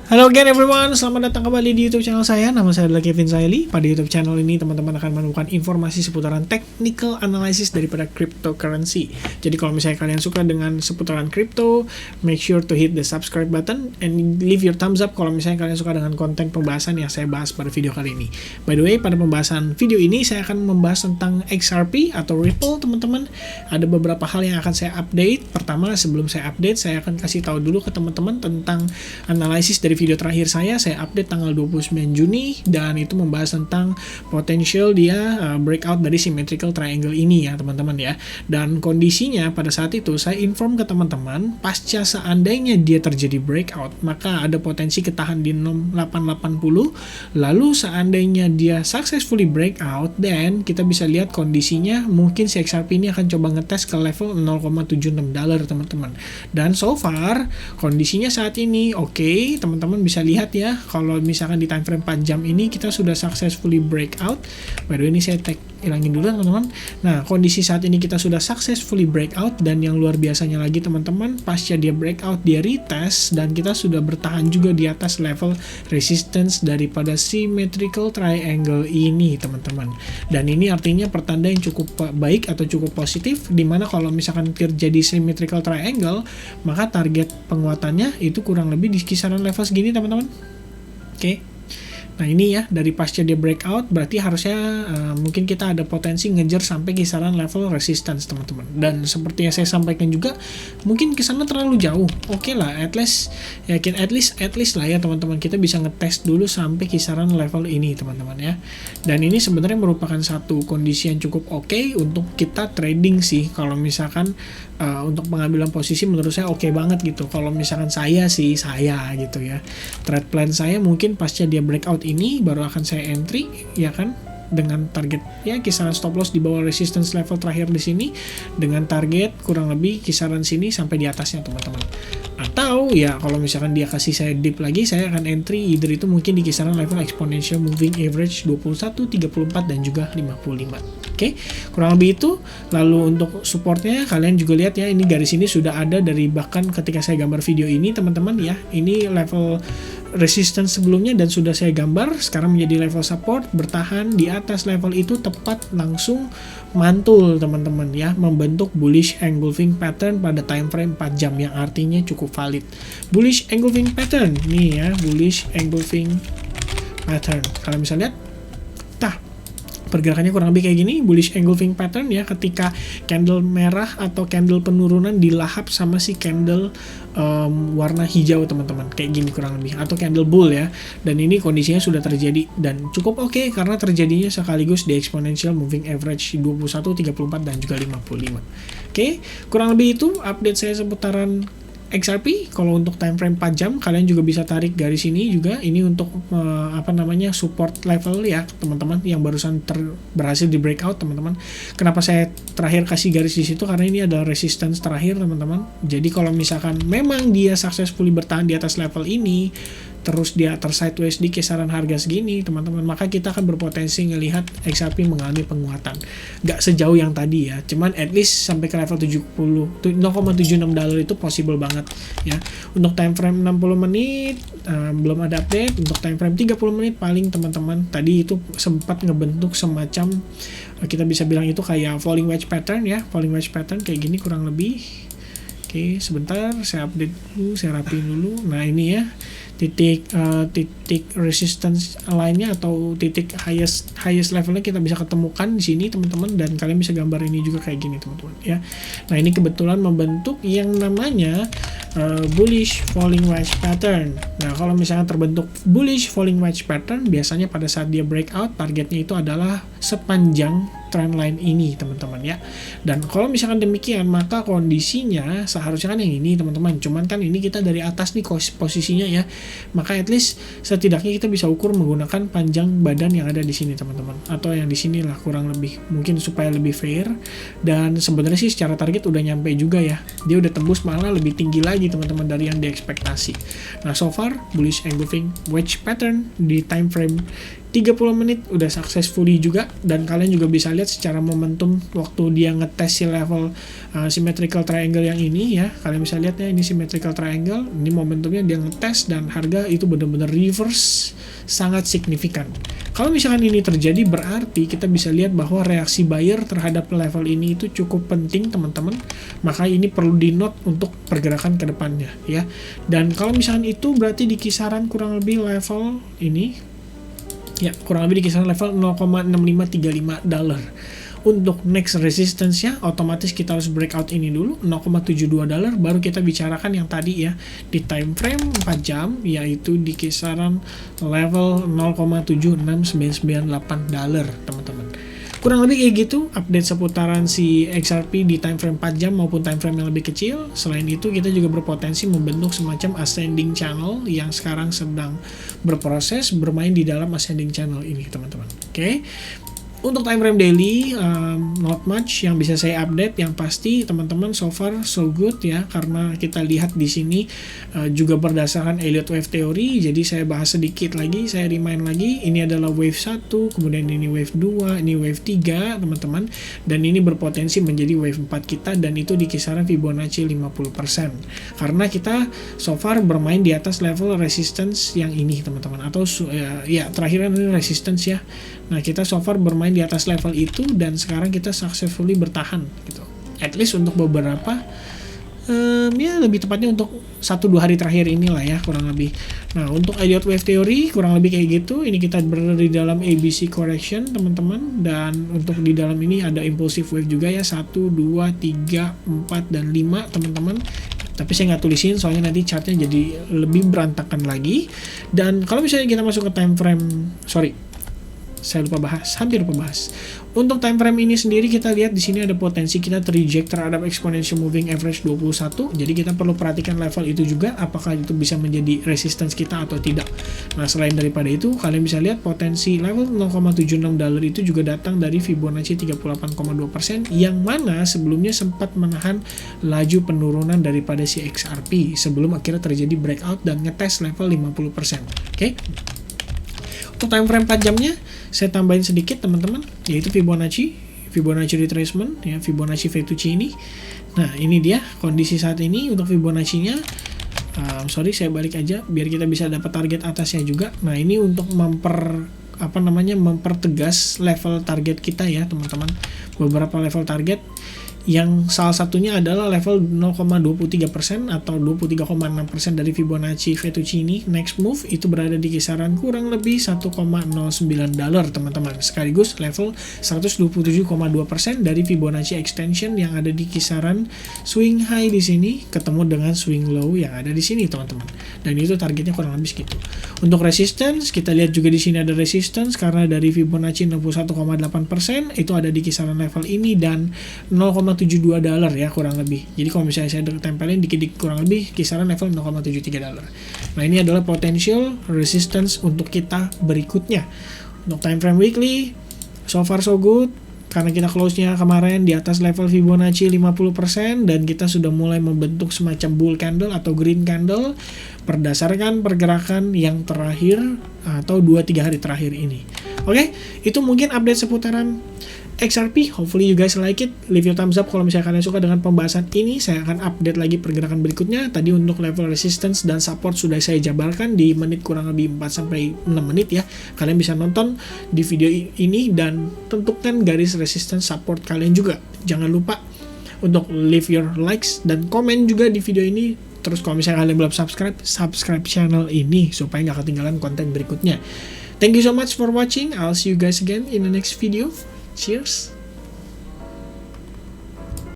Halo again everyone, selamat datang kembali di YouTube channel saya. Nama saya adalah Kevin Saili. Pada YouTube channel ini teman-teman akan menemukan informasi seputaran technical analysis daripada cryptocurrency. Jadi kalau misalnya kalian suka dengan seputaran crypto, make sure to hit the subscribe button and leave your thumbs up kalau misalnya kalian suka dengan konten pembahasan yang saya bahas pada video kali ini. By the way, pada pembahasan video ini saya akan membahas tentang XRP atau Ripple, teman-teman. Ada beberapa hal yang akan saya update. Pertama, sebelum saya update, saya akan kasih tahu dulu ke teman-teman tentang analisis dari video terakhir saya update tanggal 29 Juni dan itu membahas tentang potential dia breakout dari symmetrical triangle ini ya teman-teman ya. Dan kondisinya pada saat itu saya inform ke teman-teman, pasca seandainya dia terjadi breakout maka ada potensi ketahan di 6880, lalu seandainya dia successfully breakout dan kita bisa lihat kondisinya mungkin si XRP ini akan coba ngetes ke level $0.76 teman-teman. Dan so far kondisinya saat ini oke, teman-teman bisa lihat ya, kalau misalkan di time frame 4 jam ini kita sudah successfully breakout. By the way, ini saya hilangin dulu teman-teman. Nah, kondisi saat ini kita sudah successfully breakout dan yang luar biasanya lagi teman-teman, pasca dia breakout dia retest dan kita sudah bertahan juga di atas level resistance daripada symmetrical triangle ini teman-teman. Dan ini artinya pertanda yang cukup baik atau cukup positif, dimana kalau misalkan terjadi symmetrical triangle maka target penguatannya itu kurang lebih di kisaran level segini teman-teman. Oke. Nah ini ya, dari pasca dia breakout berarti harusnya mungkin kita ada potensi ngejar sampai kisaran level resistance teman-teman. Dan seperti yang saya sampaikan juga, mungkin kesana terlalu jauh. Oke lah, at least lah ya teman-teman, kita bisa ngetes dulu sampai kisaran level ini teman-teman ya. Dan ini sebenarnya merupakan satu kondisi yang cukup oke untuk kita trading sih. Kalau misalkan untuk pengambilan posisi menurut saya oke banget gitu. Kalau misalkan saya gitu ya, trade plan saya mungkin pasca dia breakout ini baru akan saya entry ya kan, dengan target ya kisaran stop loss di bawah resistance level terakhir di sini, dengan target kurang lebih kisaran sini sampai di atasnya teman-teman. Atau ya kalau misalkan dia kasih saya dip lagi, saya akan entry either itu mungkin di kisaran level exponential moving average 21, 34 dan juga 55. Oke, kurang lebih itu. Lalu untuk supportnya kalian juga lihat ya, ini garis ini sudah ada dari bahkan ketika saya gambar video ini teman-teman ya. Ini level resistance sebelumnya dan sudah saya gambar, sekarang menjadi level support, bertahan di atas level itu tepat langsung mantul teman-teman ya, membentuk bullish engulfing pattern pada time frame 4 jam yang artinya cukup valid. Bullish engulfing pattern nih ya, bullish engulfing pattern. Kalian bisa lihat pergerakannya kurang lebih kayak gini, bullish engulfing pattern ya, ketika candle merah atau candle penurunan dilahap sama si candle warna hijau teman-teman, kayak gini kurang lebih, atau candle bull ya. Dan ini kondisinya sudah terjadi dan cukup oke karena terjadinya sekaligus di exponential moving average 21, 34 dan juga 55. Oke, kurang lebih itu update saya seputaran XRP. Kalau untuk time frame 4 jam kalian juga bisa tarik garis ini juga, ini untuk support level ya teman-teman, yang barusan berhasil di breakout teman-teman. Kenapa saya terakhir kasih garis di situ, karena ini adalah resistance terakhir teman-teman. Jadi kalau misalkan memang dia successfully bertahan di atas level ini, terus dia sideways di kisaran harga segini teman-teman, maka kita akan berpotensi ngelihat XRP mengalami penguatan. Gak sejauh yang tadi ya, cuman at least sampai ke level 0.76 $ itu possible banget ya. Untuk time frame 60 menit belum ada update. Untuk time frame 30 menit paling teman-teman, tadi itu sempat ngebentuk semacam kita bisa bilang itu kayak falling wedge pattern ya, falling wedge pattern kayak gini kurang lebih. Oke, sebentar saya update dulu, saya rapiin dulu. Nah ini ya, titik resistance lainnya atau titik highest levelnya kita bisa ketemukan di sini teman-teman, dan kalian bisa gambar ini juga kayak gini teman-teman ya. Nah ini kebetulan membentuk yang namanya bullish falling wedge pattern. Nah kalau misalnya terbentuk bullish falling wedge pattern, biasanya pada saat dia breakout targetnya itu adalah sepanjang trendline ini teman-teman ya. Dan kalau misalkan demikian maka kondisinya seharusnya kan yang ini teman-teman, cuman kan ini kita dari atas nih posisinya ya, maka at least setidaknya kita bisa ukur menggunakan panjang badan yang ada di sini teman-teman, atau yang di sini lah kurang lebih, mungkin supaya lebih fair. Dan sebenarnya sih secara target udah nyampe juga ya, dia udah tembus malah lebih tinggi lagi teman-teman dari yang diekspektasi. Nah so far bullish engulfing wedge pattern di time frame 30 menit udah successfully juga, dan kalian juga bisa lihat secara momentum waktu dia ngetes si level symmetrical triangle yang ini ya. Kalian bisa lihat ya, ini symmetrical triangle, ini momentumnya dia ngetes dan harga itu benar-benar reverse sangat signifikan. Kalau misalkan ini terjadi, berarti kita bisa lihat bahwa reaksi buyer terhadap level ini itu cukup penting teman-teman. Maka ini perlu di note untuk pergerakan ke depannya ya. Dan kalau misalkan itu berarti di kisaran kurang lebih level ini ya, kurang lebih di kisaran level 0,6535 dolar. Untuk next resistance-nya otomatis kita harus breakout ini dulu 0,72 dolar, baru kita bicarakan yang tadi ya di time frame 4 jam, yaitu di kisaran level 0,76998 dolar teman-teman. Kurang lebih kayak gitu update seputaran si XRP di time frame 4 jam maupun time frame yang lebih kecil. Selain itu kita juga berpotensi membentuk semacam ascending channel yang sekarang sedang berproses bermain di dalam ascending channel ini teman-teman. Oke. Untuk time frame daily, not much yang bisa saya update. Yang pasti teman-teman so far so good ya, karena kita lihat di sini juga berdasarkan Elliott Wave Theory. Jadi saya bahas sedikit lagi, saya remind lagi, ini adalah wave 1, kemudian ini wave 2, ini wave 3 teman-teman, dan ini berpotensi menjadi wave 4 kita, dan itu di kisaran Fibonacci 50%. Karena kita so far bermain di atas level resistance yang ini teman-teman, atau ya terakhir ini resistance ya. Nah, kita so far bermain di atas level itu, dan sekarang kita successfully bertahan gitu. At least untuk beberapa ya lebih tepatnya untuk 1-2 hari terakhir inilah ya kurang lebih. Nah, untuk Elliott Wave Theory kurang lebih kayak gitu. Ini kita berada di dalam ABC correction teman-teman, dan untuk di dalam ini ada impulsive wave juga ya, 1, 2, 3, 4, dan 5 teman-teman. Tapi saya nggak tulisin soalnya nanti chartnya jadi lebih berantakan lagi. Dan kalau misalnya kita masuk ke time frame, hampir lupa bahas. Untuk time frame ini sendiri kita lihat di sini ada potensi kita terreject terhadap exponential moving average 21. Jadi kita perlu perhatikan level itu juga, apakah itu bisa menjadi resistance kita atau tidak. Nah, selain daripada itu, kalian bisa lihat potensi level 0,76 dolar itu juga datang dari Fibonacci 38,2% yang mana sebelumnya sempat menahan laju penurunan daripada si XRP sebelum akhirnya terjadi breakout dan ngetes level 50%. Oke. Untuk time frame 4 jamnya saya tambahin sedikit teman-teman, yaitu Fibonacci retracement ya, Fibonacci Fettuccini. Nah, ini dia kondisi saat ini untuk Fibonacci-nya. Saya balik aja biar kita bisa dapat target atasnya juga. Nah, ini untuk mempertegas level target kita ya teman-teman. Beberapa level target yang salah satunya adalah level 0,23% atau 23,6% dari Fibonacci Fettuccini. Next move itu berada di kisaran kurang lebih 1,09 dolar teman-teman, sekaligus level 127,2% dari Fibonacci extension yang ada di kisaran swing high di sini ketemu dengan swing low yang ada di sini teman-teman, dan itu targetnya kurang lebih segitu. Untuk resistance kita lihat juga di sini ada resistance karena dari Fibonacci 61,8% itu ada di kisaran level ini dan 0,72 dolar ya kurang lebih. Jadi kalau misalnya saya tempelin dikit-dikit kurang lebih kisaran level 0,73 dolar. Nah, ini adalah potential resistance untuk kita berikutnya. Untuk time frame weekly so far so good karena kita close-nya kemarin di atas level Fibonacci 50% dan kita sudah mulai membentuk semacam bull candle atau green candle berdasarkan pergerakan yang terakhir atau 2-3 hari terakhir ini. Oke, itu mungkin update seputaran XRP. Hopefully you guys like it. Leave your thumbs up kalau misalnya kalian suka dengan pembahasan ini. Saya akan update lagi pergerakan berikutnya. Tadi untuk level resistance dan support sudah saya jabarkan di menit kurang lebih 4-6 menit ya. Kalian bisa nonton di video ini dan tentukan garis resistance support kalian juga. Jangan lupa untuk leave your likes dan komen juga di video ini. Terus kalau misalnya kalian belum subscribe channel ini supaya nggak ketinggalan konten berikutnya. Thank you so much for watching. I'll see you guys again in the next video. Cheers!